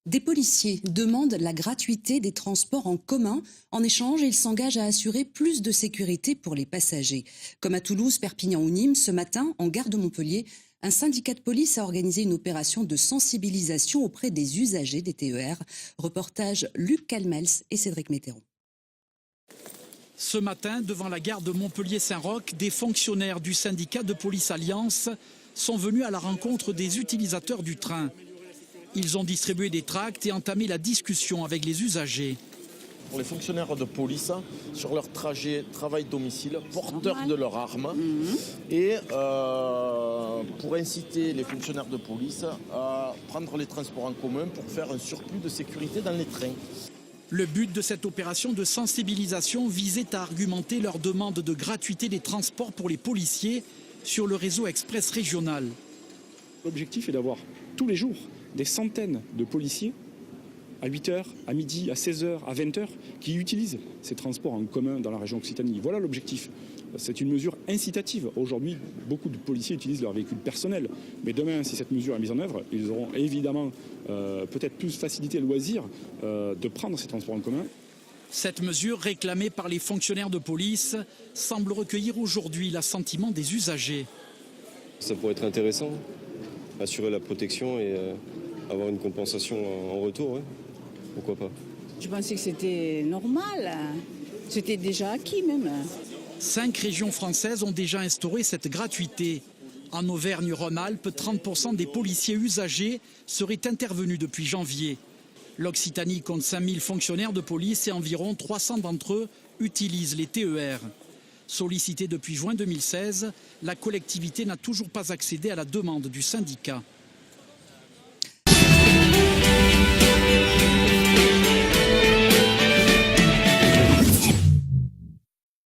Des policiers demandent la gratuité des transports en commun. En échange, ils s'engagent à assurer plus de sécurité pour les passagers. Comme à Toulouse, Perpignan ou Nîmes, ce matin, en gare de Montpellier, un syndicat de police a organisé une opération de sensibilisation auprès des usagers des TER. Reportage Luc Calmels et Cédric Météron. Ce matin, devant la gare de Montpellier-Saint-Roch, des fonctionnaires du syndicat de police Alliance sont venus à la rencontre des utilisateurs du train. Ils ont distribué des tracts et entamé la discussion avec les usagers. Pour les fonctionnaires de police, sur leur trajet travail-domicile, porteurs de leur arme, et pour inciter les fonctionnaires de police à prendre les transports en commun pour faire un surplus de sécurité dans les trains. Le but de cette opération de sensibilisation visait à argumenter leur demande de gratuité des transports pour les policiers sur le réseau express régional. L'objectif est d'avoir tous les jours des centaines de policiers à 8h, à midi, à 16h, à 20h qui utilisent ces transports en commun dans la région Occitanie. Voilà l'objectif. C'est une mesure incitative. Aujourd'hui, beaucoup de policiers utilisent leur véhicule personnel. Mais demain, si cette mesure est mise en œuvre, ils auront évidemment peut-être plus facilité le loisir de prendre ces transports en commun. Cette mesure, réclamée par les fonctionnaires de police, semble recueillir aujourd'hui l'assentiment des usagers. Ça pourrait être intéressant, assurer la protection et avoir une compensation en retour, ouais. Pourquoi pas. Je pensais que c'était normal, c'était déjà acquis même. 5 régions françaises ont déjà instauré cette gratuité. En Auvergne-Rhône-Alpes, 30% des policiers usagers seraient intervenus depuis janvier. L'Occitanie compte 5000 fonctionnaires de police et environ 300 d'entre eux utilisent les TER. Sollicitée depuis juin 2016, la collectivité n'a toujours pas accédé à la demande du syndicat.